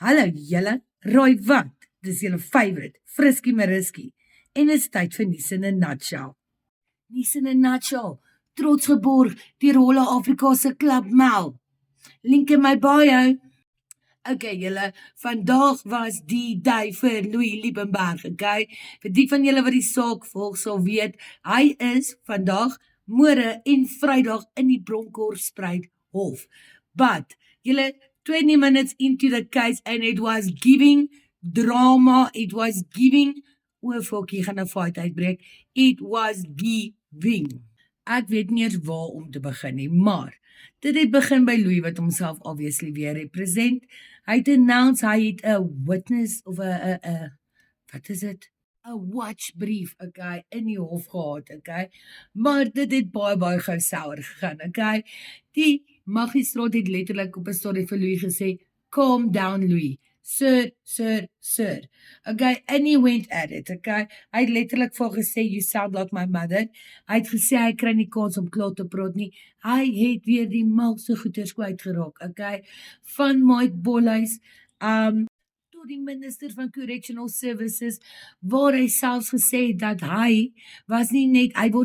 Hallo julle, raai wat? Dis julle favourite, Friskie Mariski. En is tyd vir Nuus in 'n Nutshell. Nuus in 'n Nutshell, trots geborg deur Holle Afrika se Klub Mel. Link in my bio. Okay julle, vandag was die day vir Louis Liebenberg, okay? Vir die van julle wat die saak volg sal weet, hy is vandag, môre en Vrydag in die Bronkhorstspruit Hof. But julle, 20 minutes into the case and it was giving drama, it was giving, fokkie gaan 'n fight uitbreek, it was giving. Ek weet nie eens waar om te begin nie, maar dit het begin by Louis wat homself obviously weer represent. Hy het announce hy het 'n witness of 'n wat is dit? 'n watchbrief, okay, in die hof gehad, okay? Maar dit het baie gou sour gegaan, okay? Die magistraat het letterlik op 'n stadium vir Louis gesê, calm down Louis, sir. Okay, and he went at it, okay? Hy het letterlik vir gesê, you sound like my mother. Hy het gesê, hy kry nie kans om klaar te praat nie. Hy het weer die malste goeders kwyt geraak, okay? Van Mike Bolhuis, tot die minister van Correctional Services, waar hy selfs gesê het dat hy word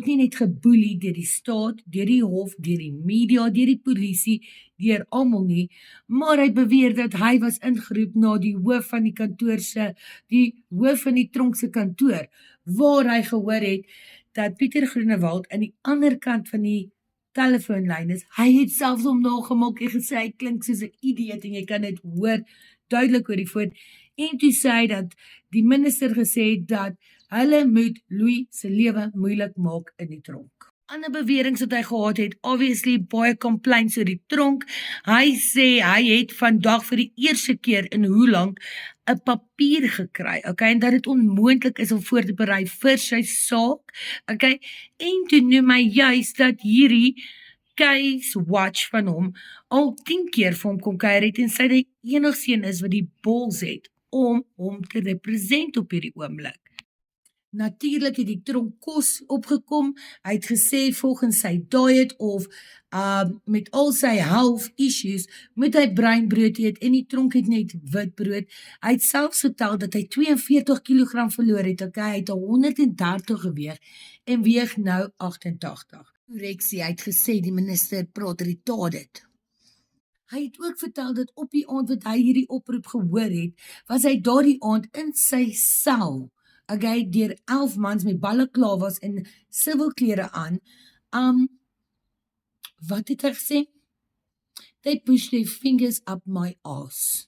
nie net geboelie deur die staat, deur die hof, deur die media, deur die polisie, deur almal nie, maar hy beweer dat hy was ingeroep na die hoof van die hoof van die tronk se kantoor, waar hy gehoor het dat Pieter Groenewald aan die ander kant van die telefoonlyn is. Hy het selfs hom nagemaak en gesê hy klink soos 'n idioot en jy kan dit hoor duidelik oor die foon, en toe sê hy dat die minister gesê het dat hulle moet Louis se lewe moeilik maak in die tronk. Ander beweringe wat hy gehad het, obviously baie complaints oor die tronk. Hy sê hy het vandag vir die eerste keer in hoe lank 'n papier gekry, okay, en dat dit onmoontlik is om voor te berei vir sy saak, okay, en toe noem hy juist dat hierdie Case Watch van hom al 10 keer vir hom kom kuier het en sy die enigste een is wat die balls het om hom te represent op hierdie oomblik. Natuurlik het die tronk kos opgekom. Hy het gesê volgens sy diet of met al sy health issues moet hy breinbrood eet en die tronk het net witbrood. Hy het selfs vertel dat hy 42 kg verloor het, okay? Hy het 130 geweeg en weeg nou 88. Korreksie, hy het gesê die minister praat retarded. Hy het ook vertel dat op die aand wat hy hierdie oproep gehoor het, was hy daardie aand in sy sel, okay, deur 11 mans met balaklavas en civil klere aan. Wat het hy gesê? They push their fingers up my ass.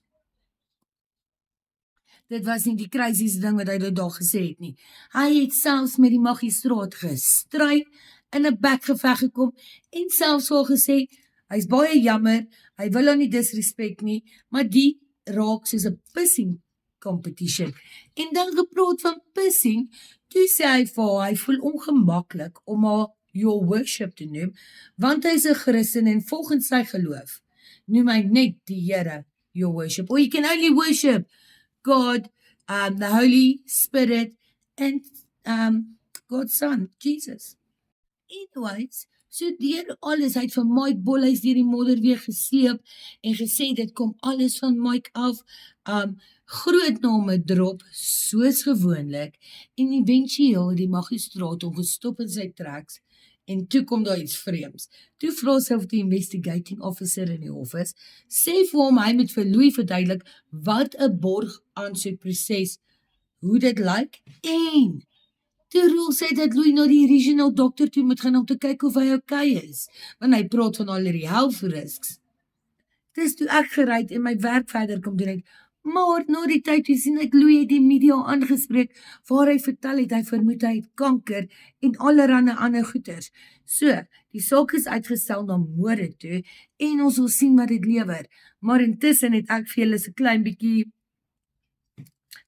Dit was nie die craziest ding wat hy daar gesê het nie. Hy het selfs met die magistraat gestry, in 'n bekgeveg gekom en selfs al gesê, hy's baie jammer, hy wil hom nie disrespect nie, maar die raak soos 'n pissing competition. En dan gepraat van pissing, toe sê hy vir hy voel ongemaklik om haar your worship te noem, want hy is 'n Christen en volgens sy geloof noem hy net die Here your worship, or you can only worship God, the Holy Spirit and God's Son, Jesus. Anyways, so deur alles, hy het vir Mike Bolhuis deur die modder weer gesleep en gesê dit kom alles van Mike af, groot name drop, soos gewoonlik, en eventueel die magistraat hom gestop in sy tracks, en toe kom daar iets vreemds. Toe vra sy of die investigating officer in die hof is, sê vir hom hy moet vir Louis verduidelik wat 'n borg aansoekproses, hoe dit lyk, en toe Roel sê dat Louis na die regional dokter toe moet gaan om te kyk of hy okay is, want hy praat van al die health risks. Dis toe ek gereid en my werk verder kom doen het, maar na die tyd toe sien ek Louis het die media aangespreek, waar hy vertel het hy vermoed hy het kanker en allerhande ander goeters. So, die saak is uitgestel na môre toe, en ons wil sien wat dit lewer, maar intussen het ek vir julle 'n klein bietjie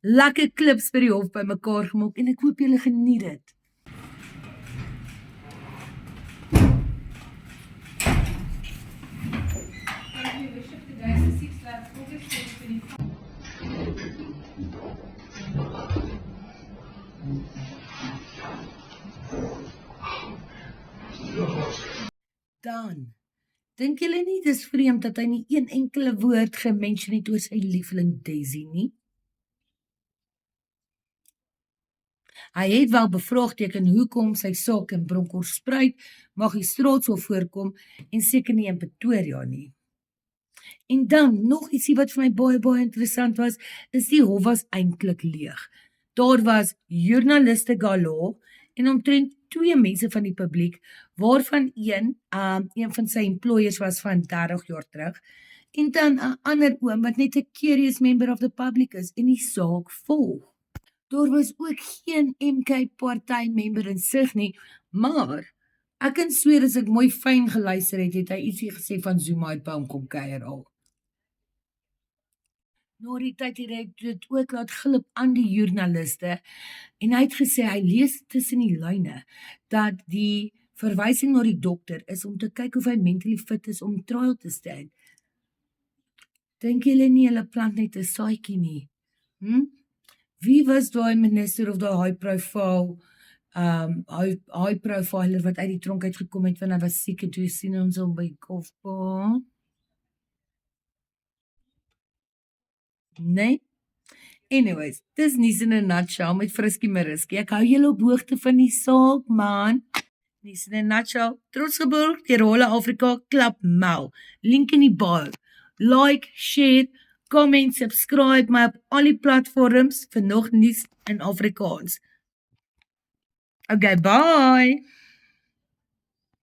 lekker klips by die hof by mekaar gemaak en ek hoop julle geniet dit. Dan Dink julle nie dis vreemd dat hy nie een enkele woord gemention het oor sy liefling Daisy nie? Hy het wel bevraagteken hoekom sy saak in Bronkhorstspruit magistraat sou voorkom en seker nie in Pretoria nie. En dan nog ietsie wat vir my baie interessant was, is die hof was eintlik leeg. Daar was joernaliste galore en omtrent 2 mense van die publiek, waarvan een van sy employers was van 30 jaar terug, en dan 'n ander oom wat net 'n curious member of the public is en die saak volg. Daar was ook geen MK party member in sig nie, maar ek kan sweer as ek mooi fyn geluister het, het hy ietsie gesê van Zuma het by hom kom kuier al. Na die tyd het hy dit ook laat glip aan die joernaliste en hy het gesê hy lees tussen die lyne dat die verwysing na die dokter is om te kyk of hy mentally fit is om trial te staan. Dink julle nie hulle plant net 'n saadjie nie? Wie was daai minister of daai high profiler wat uit die tronk uitgekom het want hy was siek en toe sien ons hom by Kofbaan? Nee? Anyways, dis nuus in 'n nutshell met Friskie Mariski. Ek hou julle op hoogte van die saak, man. Nuus in 'n nutshell. Trotsgeborg deur Rolle Afrika Klap Mel. Link in die bio. Like, share, comment, subscribe my op al die platforms vir nog nuus in Afrikaans. Okay, bye.